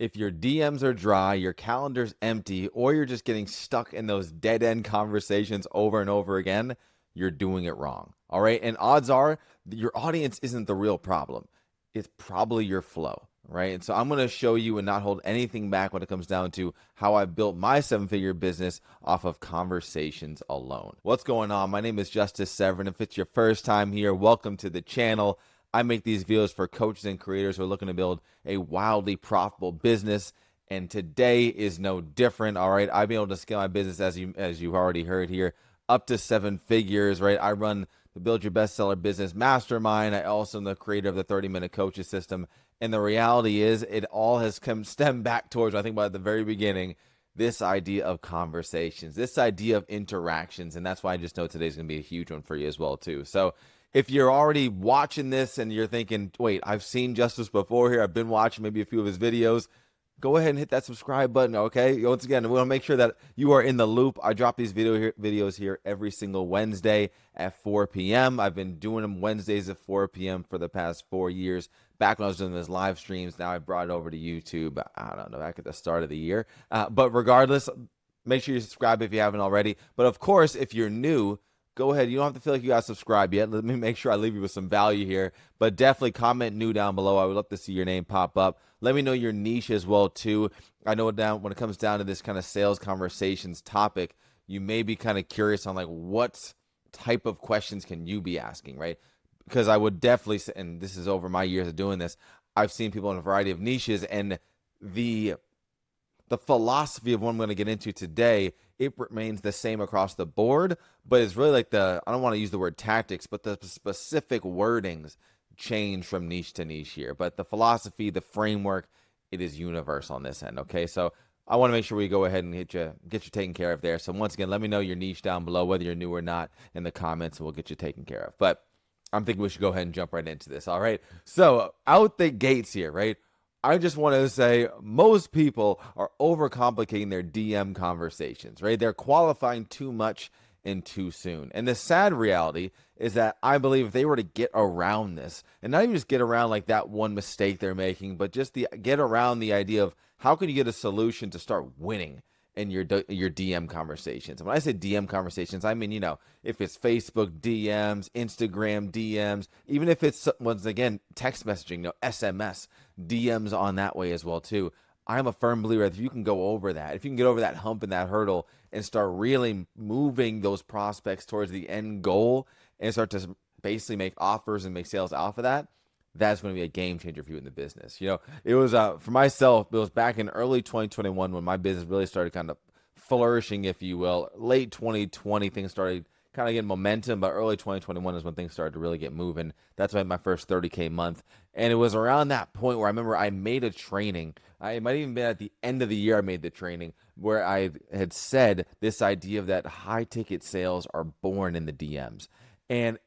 if your DMs are dry, your calendar's empty, or you're just getting stuck in those dead end conversations over and over again, you're doing it wrong. All right. And odds are your audience isn't the real problem. It's probably your flow. Right. And so I'm going to show you and not hold anything back when it comes down to how I built my 7-figure business off of conversations alone. What's going on? My name is Justice Severin. If it's your first time here, welcome to the channel. I make these videos for coaches and creators who are looking to build a wildly profitable business. And today is no different. All right. I've been able to scale my business, as you've already heard here, up to 7 figures, right? I run the Build Your Bestseller Business Mastermind. I also am the creator of the 30-minute coaches system. And the reality is it all has stemmed back towards, I think about at the very beginning, this idea of conversations, this idea of interactions. And that's why I just know today's going to be a huge one for you as well, too. So if you're already watching this and you're thinking, wait, I've seen Justice before here, I've been watching maybe a few of his videos, go ahead and hit that subscribe button, okay? Once again, we want to make sure that you are in the loop. I drop these videos here every single Wednesday at 4 p.m. I've been doing them Wednesdays at 4 p.m. for the past 4 years. Back when I was doing those live streams, now I brought it over to YouTube, I don't know, back at the start of the year. But regardless, make sure you subscribe if you haven't already. But of course, if you're new, go ahead. You don't have to feel like you got to subscribe yet. Let me make sure I leave you with some value here. But definitely comment new down below. I would love to see your name pop up. Let me know your niche as well, too. I know when it comes down to this kind of sales conversations topic, you may be kind of curious on like what type of questions can you be asking, right? Because I would definitely say, and this is over my years of doing this, I've seen people in a variety of niches, and the philosophy of what I'm going to get into today, it remains the same across the board, but it's really like I don't want to use the word tactics, but the specific wordings change from niche to niche here. But the philosophy, the framework, it is universal on this end, okay? So I want to make sure we go ahead and get you taken care of there. So once again, let me know your niche down below, whether you're new or not, in the comments, and we'll get you taken care of. But I'm thinking we should go ahead and jump right into this, all right? So out the gates here, right? I just want to say most people are overcomplicating their DM conversations, right? They're qualifying too much and too soon. And the sad reality is that I believe if they were to get around this, and not even just get around like that one mistake they're making, but just get around the idea of how can you get a solution to start winning in your DM conversations. And when I say DM conversations, I mean, if it's Facebook DMs, Instagram DMs, even if it's, once again, text messaging, SMS, DMs on that way as well, too. I'm a firm believer that if you can go over that, if you can get over that hump and that hurdle and start really moving those prospects towards the end goal and start to basically make offers and make sales off of that, that's going to be a game changer for you in the business. It was for myself, it was back in early 2021 when my business really started kind of flourishing, if you will. Late 2020, things started kind of getting momentum, but early 2021 is when things started to really get moving. That's when I had my first 30K month. And it was around that point where I remember I made a training. I might even been at the end of the year I made the training where I had said this idea of that high ticket sales are born in the DMs. And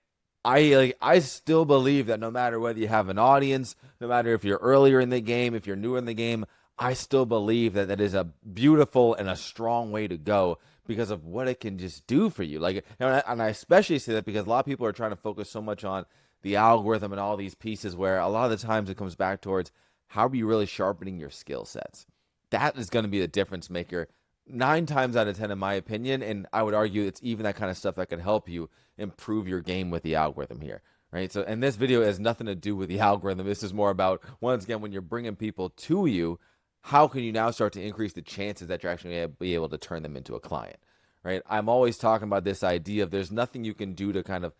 I still believe that no matter whether you have an audience, no matter if you're earlier in the game, if you're newer in the game, I still believe that that is a beautiful and a strong way to go because of what it can just do for you. And I especially say that because a lot of people are trying to focus so much on the algorithm and all these pieces where a lot of the times it comes back towards how are you really sharpening your skill sets. That is going to be the difference maker 9 times out of 10 in my opinion, and I would argue it's even that kind of stuff that could help you improve your game with the algorithm here, right? So, and this video has nothing to do with the algorithm. This is more about, once again, when you're bringing people to you, how can you now start to increase the chances that you're actually going to be able to turn them into a client, right? I'm always talking about this idea of there's nothing you can do to kind of,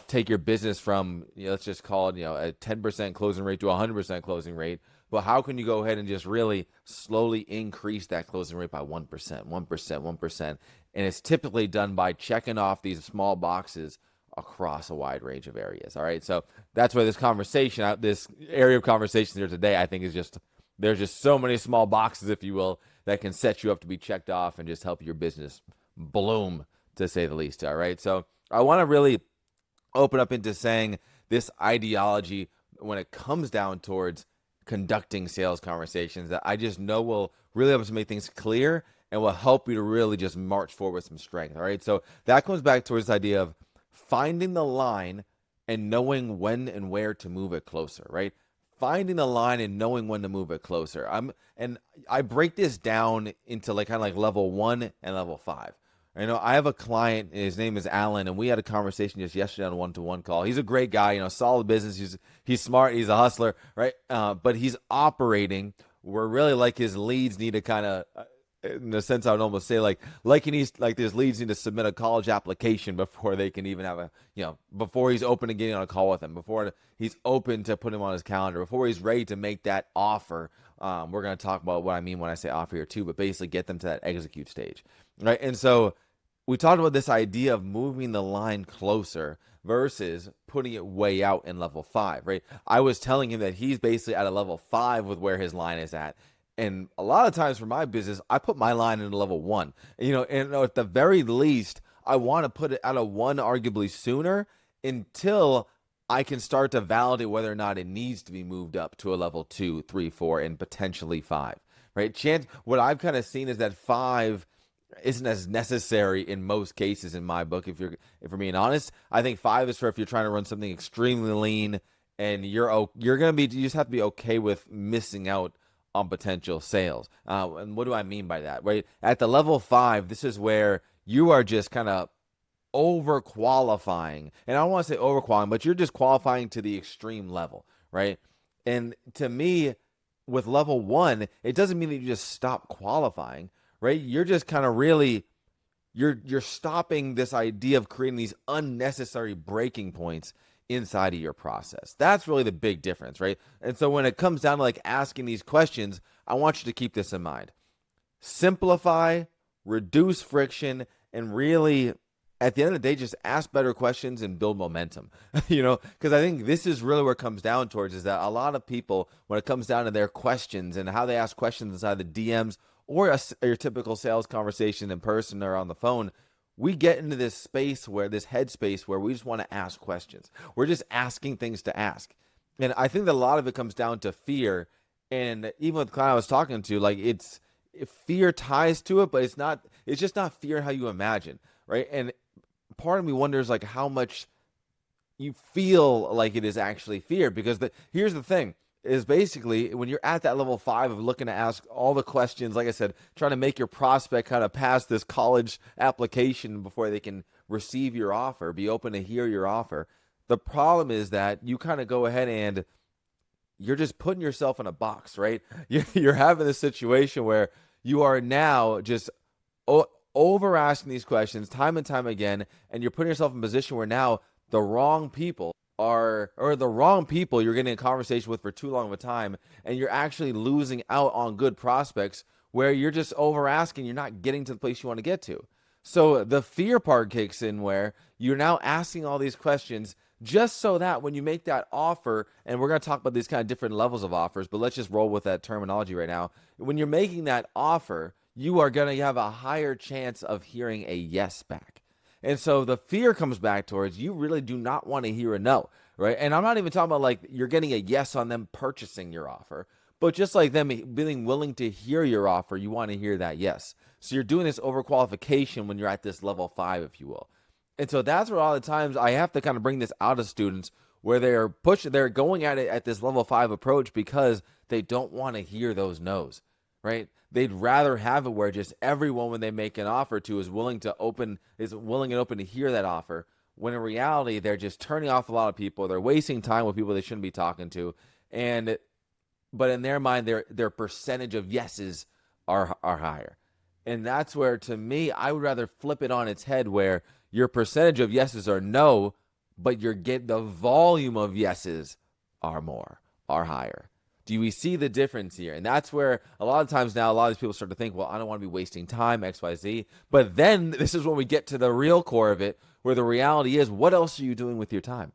take your business from, let's just call it, a 10% closing rate to a 100% closing rate. But how can you go ahead and just really slowly increase that closing rate by 1%, 1%, 1%? And it's typically done by checking off these small boxes across a wide range of areas. All right. So that's where this area of conversations here today, I think there's just so many small boxes, if you will, that can set you up to be checked off and just help your business bloom, to say the least. All right. So I want to really open up into saying this ideology when it comes down towards conducting sales conversations that I just know will really help us make things clear and will help you to really just march forward with some strength. All right. So that comes back towards this idea of finding the line and knowing when and where to move it closer, right? finding the line and knowing when to move it closer. And I break this down into like kind of like level 1 and level 5. I have a client, his name is Alan, and we had a conversation just yesterday on a one-to-one call. He's a great guy, solid business. He's smart, he's a hustler, right? But he's operating where really like his leads need to kind of, in a sense, I would almost say like his leads need to submit a college application before they can even have before he's open to getting on a call with them, before he's open to put him on his calendar, before he's ready to make that offer. We're going to talk about what I mean when I say offer here too, but basically get them to that execute stage, right? And so we talked about this idea of moving the line closer versus putting it way out in level 5, right? I was telling him that he's basically at a level 5 with where his line is at. And a lot of times for my business, I put my line in level 1, and at the very least, I want to put it at a 1 arguably sooner until I can start to validate whether or not it needs to be moved up to a level 2, 3, 4, and potentially 5, right? What I've kind of seen is that 5 isn't as necessary in most cases in my book. If we're being honest, I think 5 is for if you're trying to run something extremely lean and you just have to be okay with missing out on potential sales. And what do I mean by that? Right at the level 5, this is where you are just kind of over qualifying, and I don't want to say over qualifying, but you're just qualifying to the extreme level, right? And to me, with level 1, it doesn't mean that you just stop qualifying. Right? You're just kind of really, you're stopping this idea of creating these unnecessary breaking points inside of your process. That's really the big difference, right? And so when it comes down to like asking these questions, I want you to keep this in mind. Simplify, reduce friction, and really, at the end of the day, just ask better questions and build momentum, because I think this is really where it comes down towards, is that a lot of people, when it comes down to their questions and how they ask questions inside the DMs, or your typical sales conversation in person or on the phone, we get into this headspace where we just want to ask questions. We're just asking things to ask. And I think that a lot of it comes down to fear. And even with the client I was talking to, like fear ties to it, but it's just not fear how you imagine, right? And part of me wonders like how much you feel like it is actually fear, because here's the thing. Is basically when you're at that level 5 of looking to ask all the questions, like I said, trying to make your prospect kind of pass this college application before they can receive your offer, be open to hear your offer. The problem is that you kind of go ahead and you're just putting yourself in a box, right? You're having this situation where you are now just over asking these questions time and time again, and you're putting yourself in a position where now the wrong people you're getting a conversation with for too long of a time, and you're actually losing out on good prospects where you're just over asking, you're not getting to the place you want to get to. So the fear part kicks in where you're now asking all these questions just so that when you make that offer, and we're going to talk about these kind of different levels of offers, but let's just roll with that terminology right now. When you're making that offer, you are going to have a higher chance of hearing a yes back. And so the fear comes back towards you really do not want to hear a no, right? And I'm not even talking about like you're getting a yes on them purchasing your offer, but just like them being willing to hear your offer, you want to hear that yes. So you're doing this overqualification when you're at this level 5, if you will. And so that's where a lot of times I have to kind of bring this out of students where they're going at it at this level 5 approach because they don't want to hear those no's, right? They'd rather have it where just everyone, when they make an offer to, is willing and open to hear that offer. When in reality, they're just turning off a lot of people. They're wasting time with people they shouldn't be talking to. But in their mind, their percentage of yeses are higher. And that's where, to me, I would rather flip it on its head where your percentage of yeses are no, but the volume of yeses are higher. Do we see the difference here? And that's where a lot of times now, a lot of these people start to think, well, I don't want to be wasting time, X, Y, Z. But then this is when we get to the real core of it, where the reality is, what else are you doing with your time?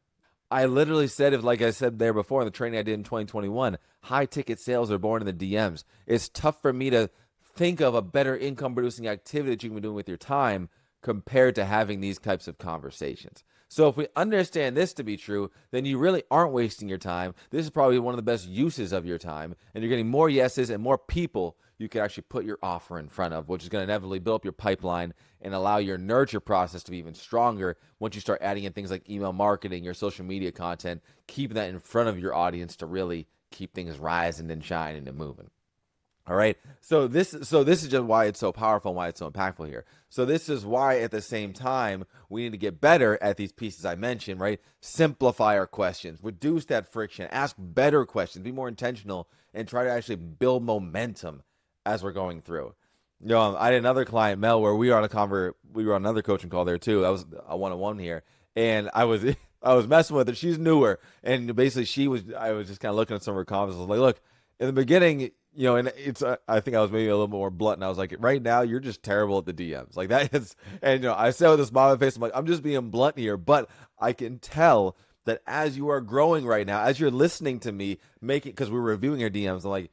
I literally said, like I said there before in the training I did in 2021, high ticket sales are born in the DMs. It's tough for me to think of a better income producing activity that you can be doing with your time compared to having these types of conversations. So if we understand this to be true, then you really aren't wasting your time. This is probably one of the best uses of your time, and you're getting more yeses and more people you can actually put your offer in front of, which is going to inevitably build up your pipeline and allow your nurture process to be even stronger once you start adding in things like email marketing, your social media content, keeping that in front of your audience to really keep things rising and shining and moving. All right. So this is just why it's so powerful and why it's so impactful here. So this is why at the same time we need to get better at these pieces I mentioned, right? Simplify our questions, reduce that friction, ask better questions, be more intentional, and try to actually build momentum as we're going through. I had another client, Mel, where we were on another coaching call there too. That was a one-on-one here, and I was I was messing with her. She's newer, and basically I was just kind of looking at some of her comments. I was like, look, in the beginning, and it's I think I was maybe a little more blunt, and I was like, right now you're just terrible at the DMs, like that is, and I said with a smile on my face, I'm like, I'm just being blunt here, but I can tell that as you are growing right now, as you're listening to me, because we're reviewing your DMs, I'm like,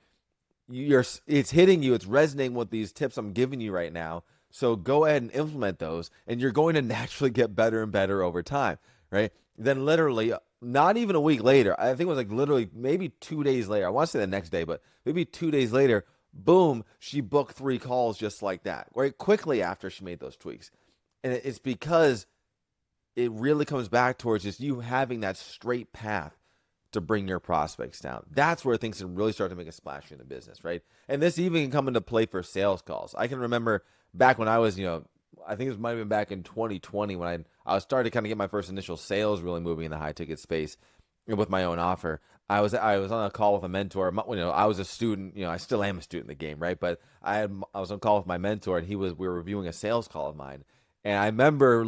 it's hitting you, it's resonating with these tips I'm giving you right now. So go ahead and implement those, and you're going to naturally get better and better over time, right? Then literally, not even a week later, I think it was like literally maybe 2 days later. I want to say the next day, but maybe 2 days later, boom, she booked 3 calls just like that, right? Quickly after she made those tweaks. And it's because it really comes back towards just you having that straight path to bring your prospects down. That's where things can really start to make a splash in the business, right? And this even can come into play for sales calls. I can remember back when I was, I think it might have been back in 2020 when I started to kind of get my first initial sales really moving in the high ticket space with my own offer. I was on a call with a mentor. I was a student. I still am a student in the game, right? But I was on a call with my mentor, and we were reviewing a sales call of mine. And I remember,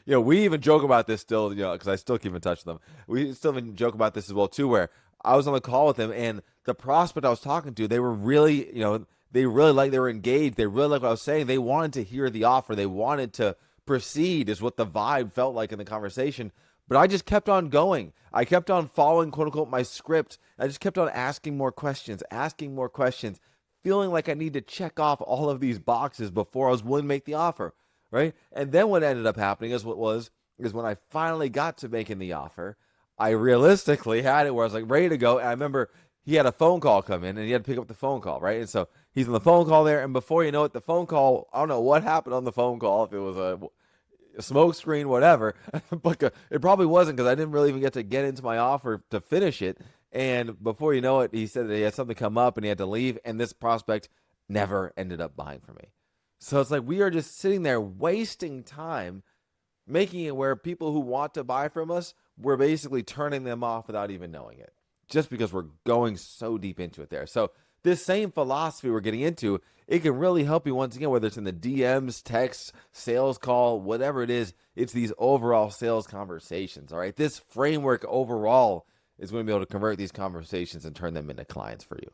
we even joke about this still, because I still keep in touch with them. We still even joke about this as well, too, where I was on the call with him, and the prospect I was talking to, they were really, they were engaged. They really liked what I was saying. They wanted to hear the offer. They wanted to proceed, is what the vibe felt like in the conversation. But I just kept on going. I kept on following, quote unquote, my script. I just kept on asking more questions, feeling like I need to check off all of these boxes before I was willing to make the offer. Right. And then what ended up happening is when I finally got to making the offer, I realistically had it where I was like ready to go. And I remember he had a phone call come in and he had to pick up the phone call. Right. And so he's on the phone call there. And before you know it, the phone call, I don't know what happened on the phone call, if it was a smoke screen, whatever. But it probably wasn't, because I didn't really even get into my offer to finish it. And before you know it, he said that he had something come up and he had to leave. And this prospect never ended up buying from me. So it's like we are just sitting there wasting time, making it where people who want to buy from us, we're basically turning them off without even knowing it, just because we're going so deep into it there. So this same philosophy we're getting into, it can really help you once again, whether it's in the DMs, text, sales call, whatever it is. It's these overall sales conversations, all right? This framework overall is going to be able to convert these conversations and turn them into clients for you.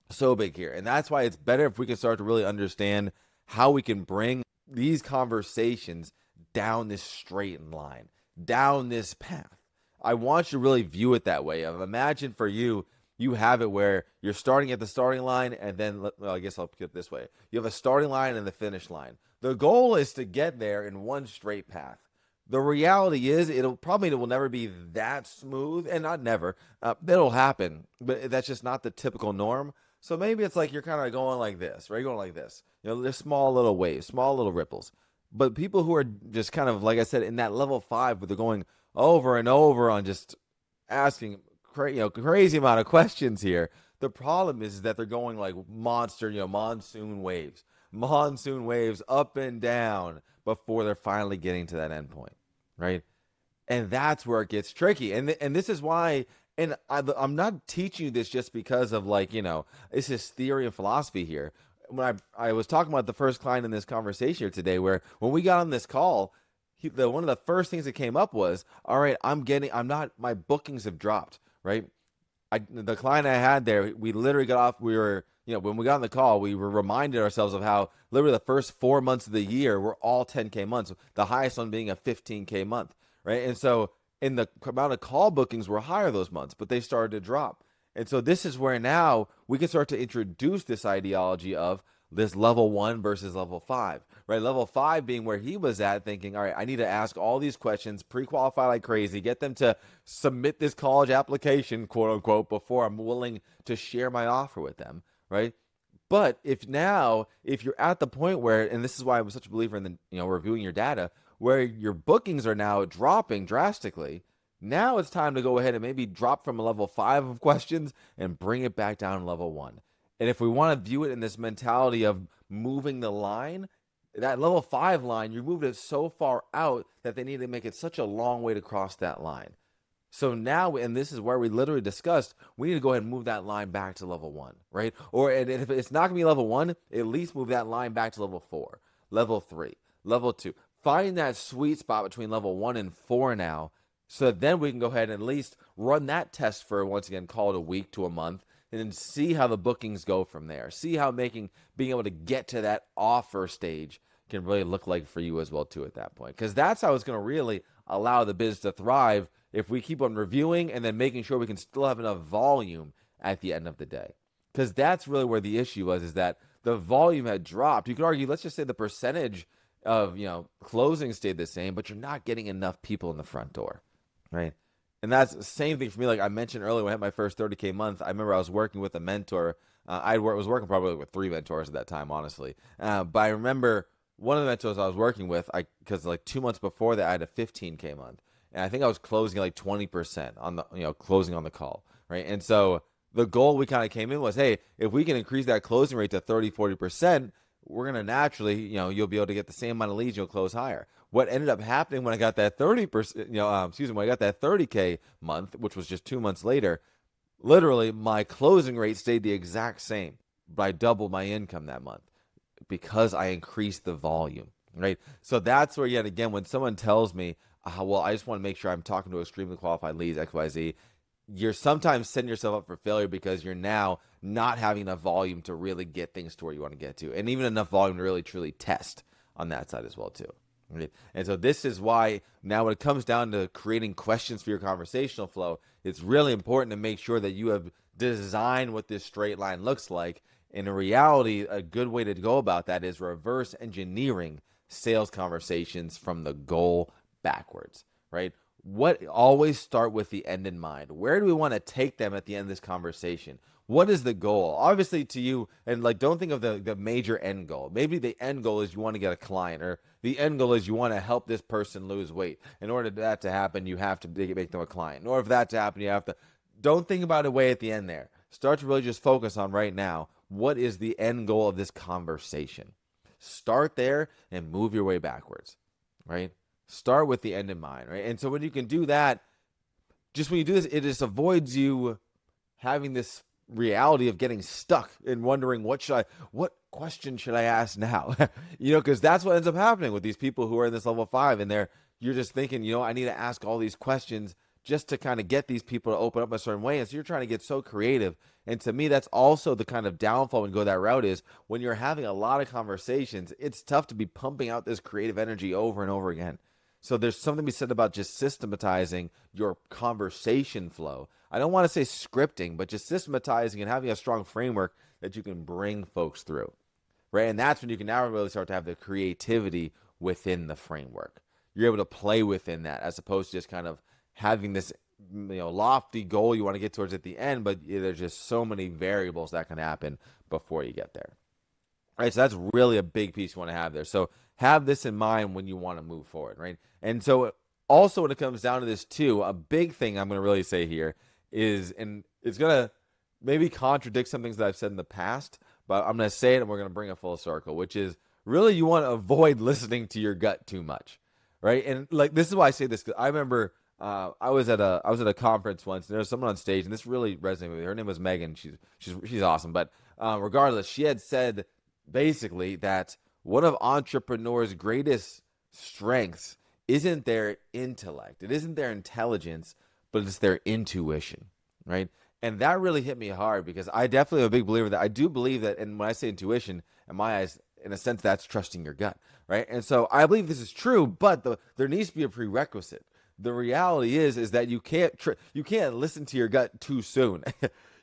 So big here. And that's why it's better if we can start to really understand how we can bring these conversations down this straight line, down this path. I want you to really view it that way. Imagine for you, you have it where you're starting at the starting line, and then, I guess I'll put it this way. You have a starting line and the finish line. The goal is to get there in one straight path. The reality is it will never be that smooth, and not never. It'll happen, but that's just not the typical norm. So maybe it's like you're kind of going like this, right? You're going like this. There's small little waves, small little ripples. But people who are just kind of, like I said, in that level 5, where they're going over and over on just asking crazy amount of questions here. The problem is that they're going like monsoon waves up and down before they're finally getting to that end point, right? And that's where it gets tricky. And this is why. And I'm not teaching you this just because of it's this theory and philosophy here. When I was talking about the first client in this conversation here today, where when we got on this call, one of the first things that came up was, all right, my bookings have dropped, right? The client I had there, we literally got off, when we got on the call, we were reminded ourselves of how literally the first 4 months of the year were all 10K months, the highest one being a 15K month, right? And so, and the amount of call bookings were higher those months, but they started to drop. And so this is where now we can start to introduce this ideology of this level 1 versus level 5, right? Level 5 being where he was at, thinking, all right, I need to ask all these questions, pre-qualify like crazy, get them to submit this college application, quote unquote, before I'm willing to share my offer with them, right? But if you're at the point where, and this is why I'm such a believer in reviewing your data, where your bookings are now dropping drastically, Now it's time to go ahead and maybe drop from a level 5 of questions and bring it back down to level 1. And if we want to view it in this mentality of moving the line, that level 5 line, you moved it so far out that they need to make it such a long way to cross that line. So now, and this is where we literally discussed, we need to go ahead and move that line back to level 1, right? Or and if it's not going to be level 1, at least move that line back to level 4, level 3, level 2. Find that sweet spot between level 1 and 4 now, so that then we can go ahead and at least run that test for, once again, call it a week to a month, and then see how the bookings go from there. See how being able to get to that offer stage can really look like for you as well, too, at that point. Because that's how it's going to really allow the business to thrive, if we keep on reviewing and then making sure we can still have enough volume at the end of the day. Because that's really where the issue was, is that the volume had dropped. You could argue, let's just say the percentage of, closing stayed the same, but you're not getting enough people in the front door, right? And that's the same thing for me. Like I mentioned earlier, when I had my first 30K month, I remember I was working with a mentor. I was working probably with 3 mentors at that time, honestly. But I remember one of the mentors I was working with, because like 2 months before that, I had a 15K month. And I think I was closing like 20% on the, closing on the call, right? And so the goal we kind of came in was, hey, if we can increase that closing rate to 30, 40%, we're going to naturally, you'll be able to get the same amount of leads, you'll close higher. What ended up happening when I got that 30%, when I got that 30K month, which was just 2 months later, literally my closing rate stayed the exact same, but I doubled my income that month because I increased the volume, right? So that's where, yet again, when someone tells me, well, I just want to make sure I'm talking to extremely qualified leads, XYZ, you're sometimes setting yourself up for failure because you're now not having enough volume to really get things to where you want to get to, and even enough volume to really truly test on that side as well too. Right? And so this is why now when it comes down to creating questions for your conversational flow, it's really important to make sure that you have designed what this straight line looks like. And in reality, a good way to go about that is reverse engineering sales conversations from the goal backwards, right? Always start with the end in mind. Where do we want to take them at the end of this conversation? What is the goal? Obviously to you, and like, don't think of the major end goal. Maybe the end goal is you want to get a client, or the end goal is you want to help this person lose weight. In order for that to happen, you have to make them a client. In order for that to happen, you have to, don't think about it way at the end there. Start to really just focus on right now, what is the end goal of this conversation? Start there and move your way backwards, right? Start with the end in mind, right? And so when you can do that, just when you do this, it just avoids you having this reality of getting stuck and wondering what question should I ask now? Because that's what ends up happening with these people who are in this level 5, and you're just thinking, I need to ask all these questions just to kind of get these people to open up a certain way. And so you're trying to get so creative. And to me, that's also the kind of downfall when you go that route, is when you're having a lot of conversations, it's tough to be pumping out this creative energy over and over again. So there's something to be said about just systematizing your conversation flow. I don't want to say scripting, but just systematizing and having a strong framework that you can bring folks through, right? And that's when you can now really start to have the creativity within the framework. You're able to play within that, as opposed to just kind of having this lofty goal you want to get towards at the end, but there's just so many variables that can happen before you get there. All right, so that's really a big piece you want to have there. So have this in mind when you want to move forward, right? And so also when it comes down to this too, a big thing I'm going to really say here is, and it's going to maybe contradict some things that I've said in the past, but I'm going to say it and we're going to bring it full circle, which is really you want to avoid listening to your gut too much, right? And like, this is why I say this, because I remember I was at a conference once, and there was someone on stage, and this really resonated with me. Her name was Megan. She's awesome, but regardless, she had said basically that one of entrepreneurs' greatest strengths isn't their intellect, it isn't their intelligence, but it's their intuition, right? And that really hit me hard, because I definitely am a big believer that I do believe that, and when I say intuition, in my eyes, in a sense, that's trusting your gut, right? And so I believe this is true, but there needs to be a prerequisite. The reality is that you can't listen to your gut too soon.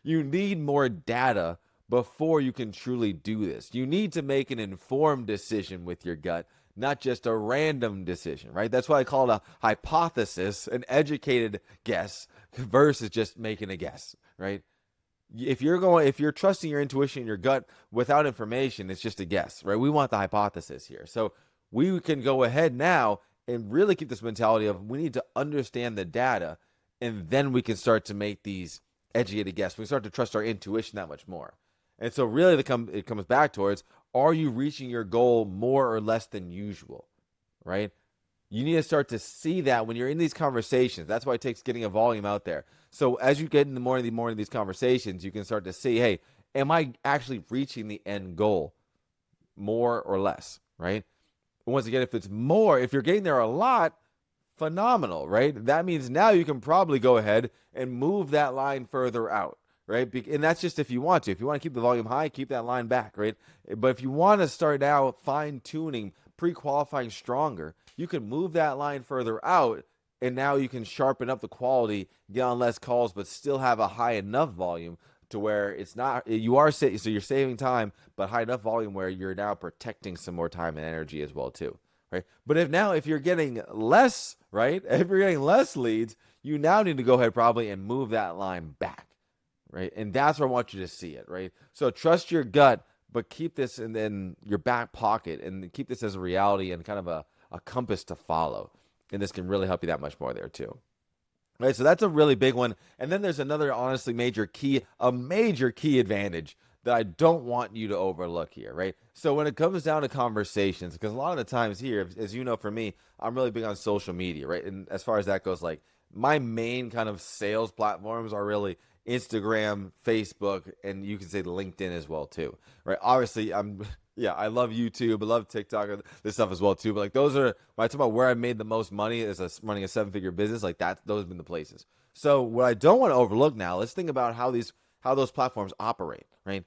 You need more data before you can truly do this. You need to make an informed decision with your gut, not just a random decision, right? That's why I call it a hypothesis, an educated guess versus just making a guess, right? If you're trusting your intuition, your gut without information, it's just a guess, right? We want the hypothesis here. So we can go ahead now and really keep this mentality of, we need to understand the data And then we can start to make these educated guesses. We start to trust our intuition that much more. And so really it comes back towards, are you reaching your goal more or less than usual, right? You need to start to see that when you're in these conversations. That's why it takes getting a volume out there. So as you get in the morning of these conversations, you can start to see, hey, am I actually reaching the end goal more or less, right? Once again, if it's more, if you're getting there a lot, phenomenal, right? That means now you can probably go ahead and move that line further out, right? And that's just if you want to. If you want to keep the volume high, keep that line back, right? But if you want to start out fine-tuning, pre-qualifying stronger, you can move that line further out, and now you can sharpen up the quality, get on less calls, but still have a high enough volume to where it's not, so you're saving time, but high enough volume where you're now protecting some more time and energy as well too, right? But if you're getting less, right, if you're getting less leads, you now need to go ahead probably and move that line back, right? And that's where I want you to see it, right? So trust your gut, but keep this in your back pocket and keep this as a reality and kind of a compass to follow. And this can really help you that much more there too. Right, so that's a really big one. And then there's another honestly major key advantage that I don't want you to overlook here, right? So when it comes down to conversations, because a lot of the times here, as you know, for me, I'm really big on social media, right? And as far as that goes, like my main kind of sales platforms are really Instagram, Facebook, and you can say LinkedIn as well too, right? Obviously, I love YouTube, I love TikTok, this stuff as well too. But like those are, when I talk about where I made the most money as running a 7-figure business, like those have been the places. So what I don't want to overlook now, let's think about how those platforms operate, right?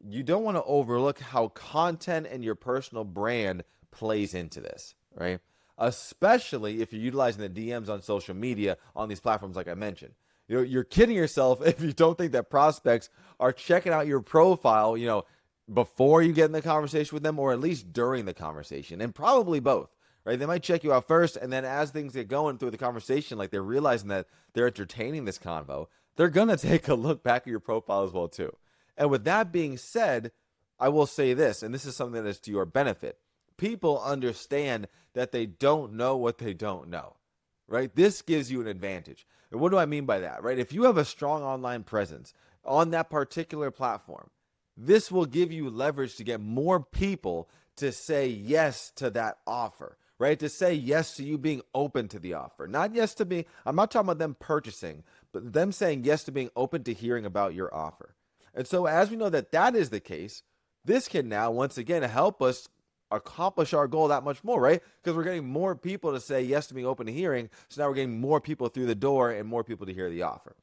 You don't want to overlook how content and your personal brand plays into this, right? Especially if you're utilizing the DMs on social media on these platforms, like I mentioned. You're kidding yourself if you don't think that prospects are checking out your profile, before you get in the conversation with them, or at least during the conversation, and probably both, right? They might check you out first, and then as things get going through the conversation, like they're realizing that they're entertaining this convo, they're going to take a look back at your profile as well too. And with that being said, I will say this, and this is something that is to your benefit. People understand that they don't know what they don't know, right? This gives you an advantage. And what do I mean by that, right? If you have a strong online presence on that particular platform, this will give you leverage to get more people to say yes to that offer, right? To say yes to you being open to the offer. Not yes to being, I'm not talking about them purchasing, but them saying yes to being open to hearing about your offer. And so as we know that is the case, this can now, once again, help us accomplish our goal that much more, right? Because we're getting more people to say yes to being open to hearing. So now we're getting more people through the door and more people to hear the offer,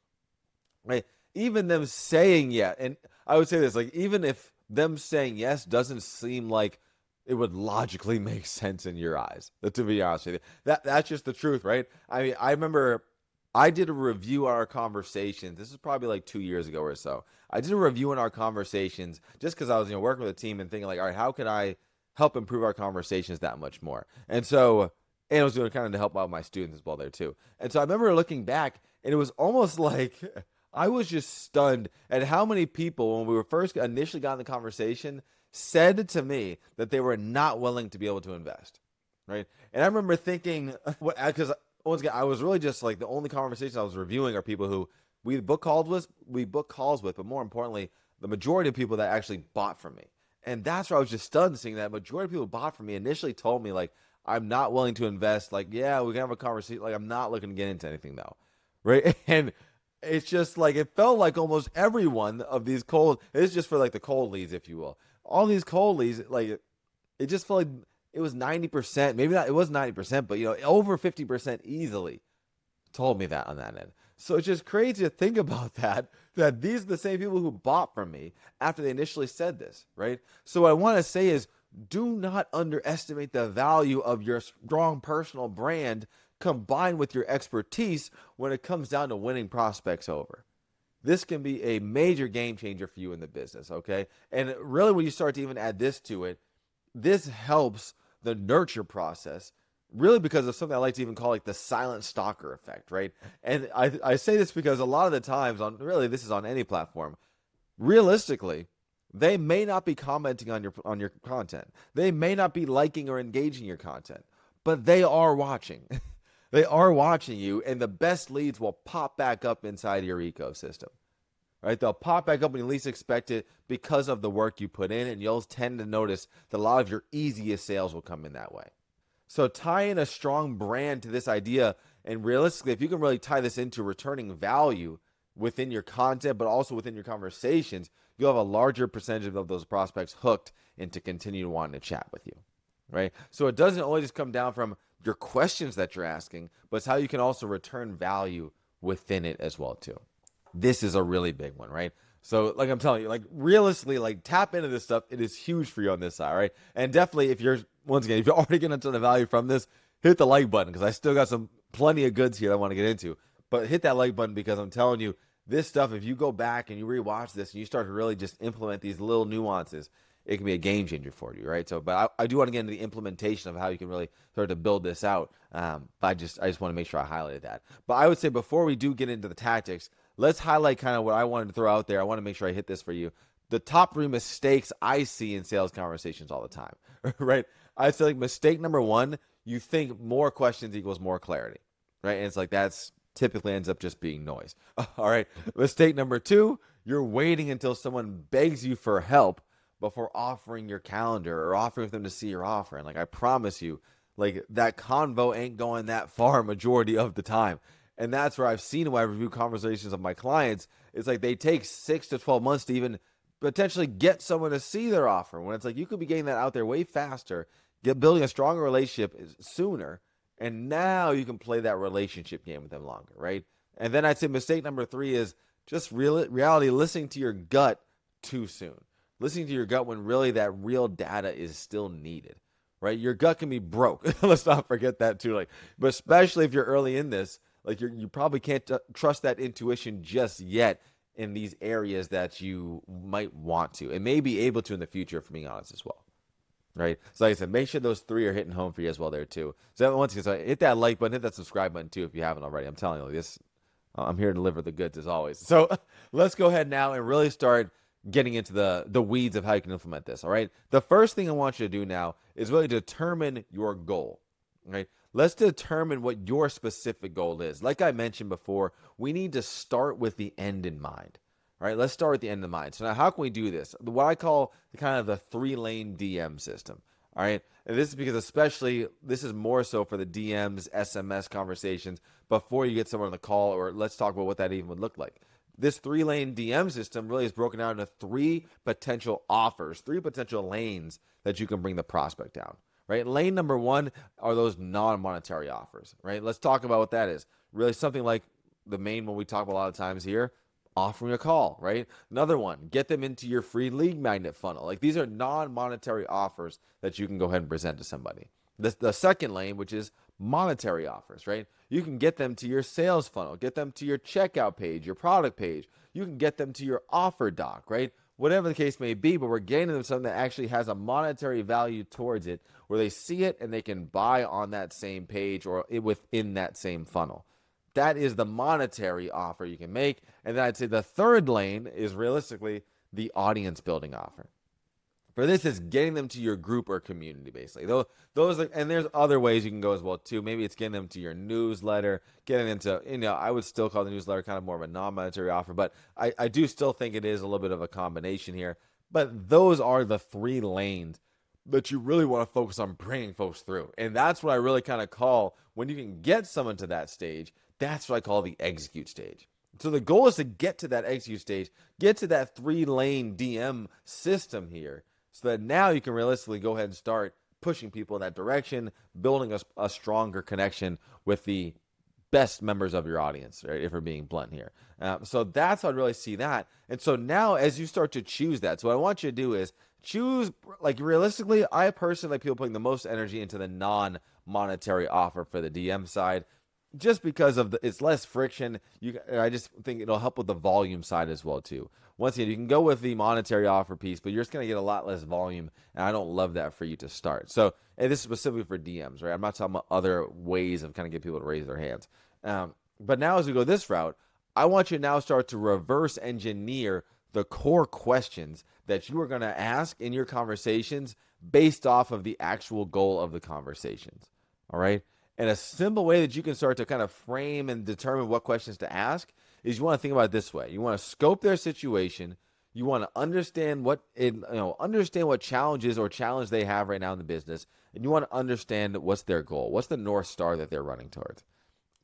right? Even them saying yes, and I would say this, like even if them saying yes doesn't seem like it would logically make sense in your eyes, to be honest with you, that's just the truth, right? I mean, I remember I did a review on our conversations. This is probably like 2 years ago or so. I did a review on our conversations just because I was working with a team and thinking like, all right, how can I help improve our conversations that much more? And I was doing kind of to help out my students as well there too. And so I remember looking back, and it was almost like I was just stunned at how many people, when we were first initially got in the conversation, said to me that they were not willing to be able to invest, right? And I remember thinking, because once again, I was really just like the only conversations I was reviewing are people who we book calls with, but more importantly, the majority of people that actually bought from me. And that's where I was just stunned seeing that majority of people who bought from me initially told me like, I'm not willing to invest. Like, yeah, we can have a conversation. Like, I'm not looking to get into anything though, right? And it's just like, it felt like almost every one of these it's just for like the cold leads, if you will. All these cold leads, like it just felt like it was 90%, maybe not, it was 90%, but over 50% easily told me that on that end. So it's just crazy to think about that these are the same people who bought from me after they initially said this, right? So what I want to say is, do not underestimate the value of your strong personal brand combined with your expertise when it comes down to winning prospects over. This can be a major game changer for you in the business, okay? And really, when you start to even add this to it, this helps the nurture process, really because of something I like to even call like the silent stalker effect, right? And I say this because a lot of the times, this is on any platform, realistically, they may not be commenting on your content. They may not be liking or engaging your content, but they are watching. They are watching you, and the best leads will pop back up inside your ecosystem. Right? They'll pop back up when you least expect it because of the work you put in, and you'll tend to notice that a lot of your easiest sales will come in that way. So tie in a strong brand to this idea, and realistically, if you can really tie this into returning value within your content, but also within your conversations, you'll have a larger percentage of those prospects hooked into continue wanting to chat with you, right? So it doesn't always just come down from your questions that you're asking, but it's how you can also return value within it as well too. This is a really big one, right? So, like I'm telling you, like realistically, like tap into this stuff. It is huge for you on this side, right? And definitely, if you're once again, if you're already getting a ton of value from this, hit the like button because I still got some plenty of goods here I want to get into. But hit that like button because I'm telling you, this stuff. If you go back and you rewatch this and you start to really just implement these little nuances, it can be a game changer for you, right? So, but I do want to get into the implementation of how you can really start to build this out. But I just want to make sure I highlighted that. But I would say before we do get into the tactics, let's highlight kind of what I wanted to throw out there. I want to make sure I hit this for you. The top 3 mistakes I see in sales conversations all the time, right? I say like mistake number 1, you think more questions equals more clarity, right? And it's like that's typically ends up just being noise. All right. Mistake number 2, you're waiting until someone begs you for help before offering your calendar or offering them to see your offer. And like I promise you, like that convo ain't going that far majority of the time. And that's where I've seen when I review conversations of my clients. It's like they take 6 to 12 months to even potentially get someone to see their offer. When it's like you could be getting that out there way faster, building a stronger relationship sooner, and now you can play that relationship game with them longer, right? And then I'd say mistake number 3 is just reality listening to your gut too soon. Listening to your gut when really that real data is still needed, right? Your gut can be broke. Let's not forget that too. Like, but especially if you're early in this, like you probably can't trust that intuition just yet in these areas that you might want to and may be able to in the future, if I'm being honest as well. Right. So like I said, make sure those 3 are hitting home for you as well there too. So once again, so hit that like button, hit that subscribe button too if you haven't already. I'm telling you, this I'm here to deliver the goods as always. So let's go ahead now and really start getting into the weeds of how you can implement this. All right. The first thing I want you to do now is really determine your goal. Right. Let's determine what your specific goal is. Like I mentioned before, we need to start with the end in mind. All right, let's start with the end in mind. So now how can we do this? What I call kind of the 3-lane DM system. All right, and this is because especially this is more so for the DMs, SMS conversations before you get someone on the call, or let's talk about what that even would look like. This 3-lane DM system really is broken down into 3 potential offers, 3 potential lanes that you can bring the prospect down. Right, lane number 1 are those non-monetary offers. Right, let's talk about what that is. Really, something like the main one we talk about a lot of times here. Offering a call, right? Another one, get them into your free lead magnet funnel. Like these are non-monetary offers that you can go ahead and present to somebody. The second lane, which is monetary offers, right? You can get them to your sales funnel, get them to your checkout page, your product page. You can get them to your offer doc, right? Whatever the case may be, but we're getting them something that actually has a monetary value towards it where they see it and they can buy on that same page or within that same funnel. That is the monetary offer you can make. And then I'd say the third lane is realistically the audience building offer. For this, is getting them to your group or community, basically. Those are, and there's other ways you can go as well, too. Maybe it's getting them to your newsletter, getting into, I would still call the newsletter kind of more of a non-monetary offer, but I do still think it is a little bit of a combination here. But those are the 3 lanes that you really want to focus on bringing folks through. And that's what I really kind of call when you can get someone to that stage. That's what I call the execute stage. So the goal is to get to that execute stage, get to that 3-lane DM system here, so that now you can realistically go ahead and start pushing people in that direction, building a stronger connection with the best members of your audience, right? If we're being blunt here. So that's how I really see that. And so now as you start to choose that, so what I want you to do is choose, like realistically, I personally like people putting the most energy into the non-monetary offer for the DM side. Just because of it's less friction, I just think it'll help with the volume side as well too. Once again, you can go with the monetary offer piece, but you're just going to get a lot less volume, and I don't love that for you to start. So, and this is specifically for DMs, right? I'm not talking about other ways of kind of getting people to raise their hands. But now as we go this route, I want you to now start to reverse engineer the core questions that you are going to ask in your conversations based off of the actual goal of the conversations. All right? And a simple way that you can start to kind of frame and determine what questions to ask is you want to think about it this way. You want to scope their situation. You want to understand understand what challenges or challenge they have right now in the business, and you want to understand what's their goal, what's the North Star that they're running towards.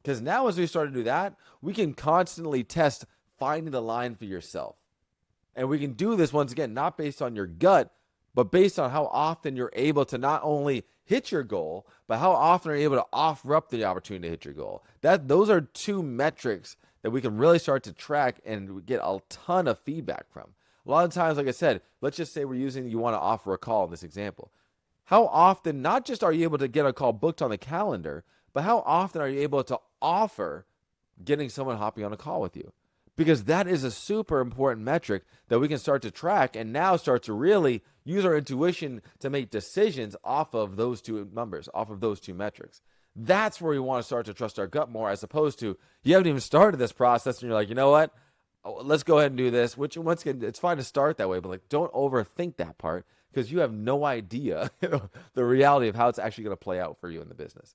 Because now, as we start to do that, we can constantly test finding the line for yourself. And we can do this, once again, not based on your gut, but based on how often you're able to not only hit your goal, but how often are you able to offer up the opportunity to hit your goal. Those are two metrics that we can really start to track and get a ton of feedback from. A lot of times, like I said, let's just say you want to offer a call in this example. How often, not just are you able to get a call booked on the calendar, but how often are you able to offer getting someone hopping on a call with you? Because that is a super important metric that we can start to track and now start to really use our intuition to make decisions off of those two numbers, off of those two metrics. That's where we want to start to trust our gut more, as opposed to you haven't even started this process and you're like, you know what? Let's go ahead and do this, which once again, it's fine to start that way, but like, don't overthink that part because you have no idea the reality of how it's actually going to play out for you in the business.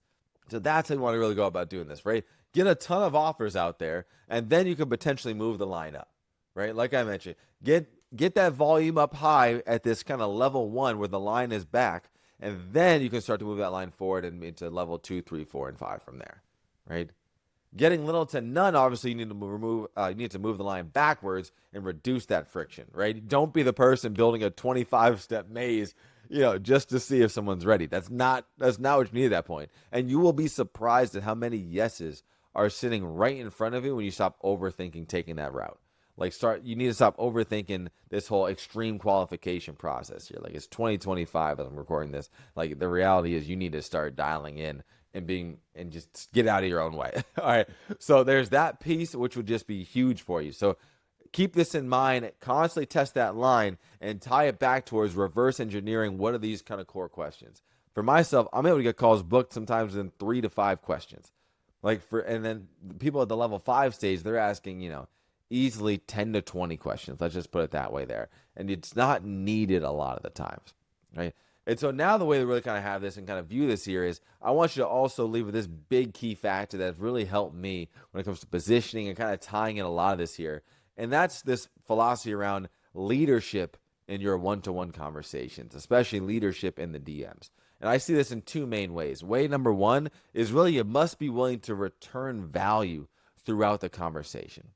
So that's how you want to really go about doing this, right? Get a ton of offers out there, and then you can potentially move the line up, right? Like I mentioned, get that volume up high at this kind of level 1 where the line is back, and then you can start to move that line forward and into level 2, 3, 4, and 5 from there, right? Getting little to none, obviously, you need to move the line backwards and reduce that friction, right? Don't be the person building a 25-step maze, just to see if someone's ready. That's not what you need at that point. And you will be surprised at how many yeses are sitting right in front of you when you stop overthinking taking that route. You need to stop overthinking this whole extreme qualification process here. Like, it's 2025 as I'm recording this. Like, the reality is you need to start dialing in and just get out of your own way. All right. So there's that piece, which would just be huge for you. So keep this in mind, constantly test that line and tie it back towards reverse engineering. What are these kind of core questions? For myself, I'm able to get calls booked sometimes in 3 to 5 questions. And then people at the level 5 stage, they're asking, easily 10 to 20 questions. Let's just put it that way there. And it's not needed a lot of the times, right? And so now the way to really kind of have this and kind of view this here is I want you to also leave with this big key factor that has really helped me when it comes to positioning and kind of tying in a lot of this here. And that's this philosophy around leadership in your one-to-one conversations, especially leadership in the DMs. And I see this in 2 main ways. Way number 1 is really you must be willing to return value throughout the conversation.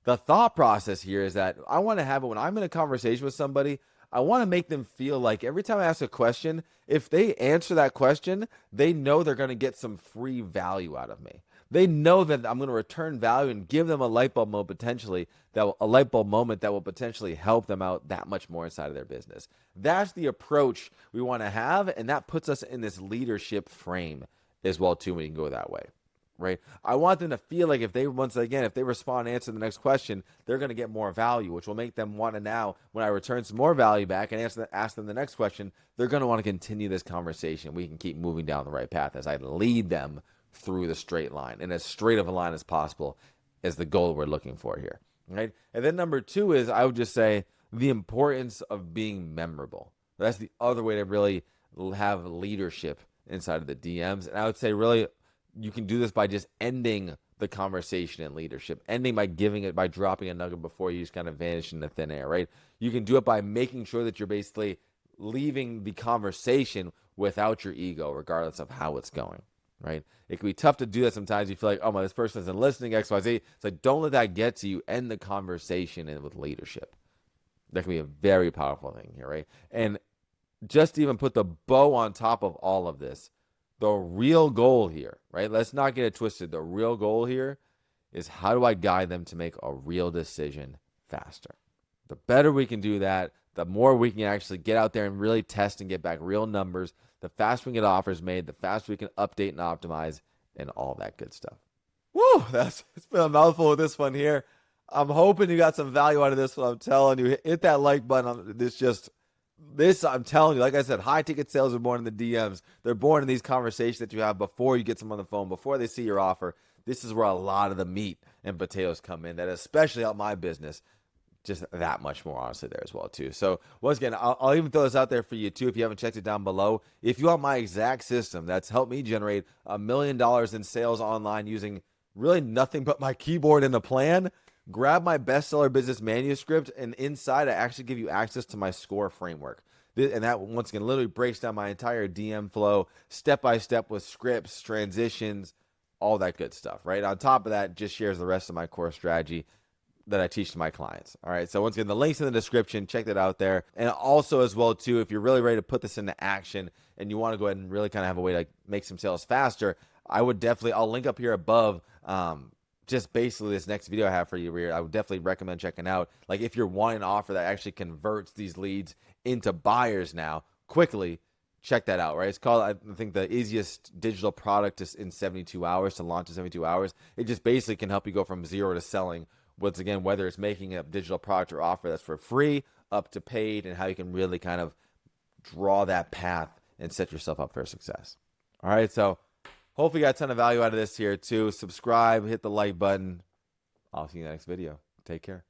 The thought process here is that I want to have it when I'm in a conversation with somebody, I want to make them feel like every time I ask a question, if they answer that question, they know they're going to get some free value out of me. They know that I'm going to return value and give them a light bulb moment that will potentially help them out that much more inside of their business. That's the approach we want to have, and that puts us in this leadership frame as well too when you can go that way. Right? I want them to feel like if they respond and answer the next question, they're going to get more value, which will make them want to now, when I return some more value back and ask them the next question, they're going to want to continue this conversation. We can keep moving down the right path as I lead them through the straight line, and as straight of a line as possible is the goal we're looking for here. Right? And then number 2 is, I would just say, the importance of being memorable. That's the other way to really have leadership inside of the DMs. And I would say really, you can do this by just ending the conversation in leadership, ending by dropping a nugget before you just kind of vanish into thin air, right? You can do it by making sure that you're basically leaving the conversation without your ego, regardless of how it's going, right? It can be tough to do that sometimes. You feel like, this person isn't listening, XYZ. It's like, don't let that get to you. End the conversation with leadership. That can be a very powerful thing here, right? And just to even put the bow on top of all of this, the real goal here, right? Let's not get it twisted. The real goal here is, how do I guide them to make a real decision faster? The better we can do that, the more we can actually get out there and really test and get back real numbers, the faster we can get offers made, the faster we can update and optimize, and all that good stuff. Woo! It's been a mouthful with this one here. I'm hoping you got some value out of this one. I'm telling you, hit that like button. I'm telling you, like I said, high ticket sales are born in the DMs. They're born in these conversations that you have before you get someone on the phone, before they see your offer. This is where a lot of the meat and potatoes come in that especially help my business just that much more honestly there as well too. So once again, I'll even throw this out there for you too if you haven't checked it down below. If you want my exact system that's helped me generate $1 million in sales online using really nothing but my keyboard and a plan, grab my bestseller business manuscript, and inside I actually give you access to my score framework. And that once again literally breaks down my entire DM flow step by step with scripts, transitions, all that good stuff, right? On top of that, just shares the rest of my core strategy that I teach to my clients. All right. So once again, the link's in the description. Check that out there. And also as well too, if you're really ready to put this into action and you want to go ahead and really kind of have a way to make some sales faster, I would definitely, I'll link up here above, just basically this next video I have for you where I would definitely recommend checking out. Like if you're wanting an offer that actually converts these leads into buyers now quickly, check that out, right? It's called, I think, the easiest digital product is in 72 hours to launch in 72 hours. It just basically can help you go from zero to selling. Once again, whether it's making a digital product or offer that's for free up to paid, and how you can really kind of draw that path and set yourself up for success. All right, so hopefully you got a ton of value out of this here too. Subscribe, hit the like button. I'll see you in the next video. Take care.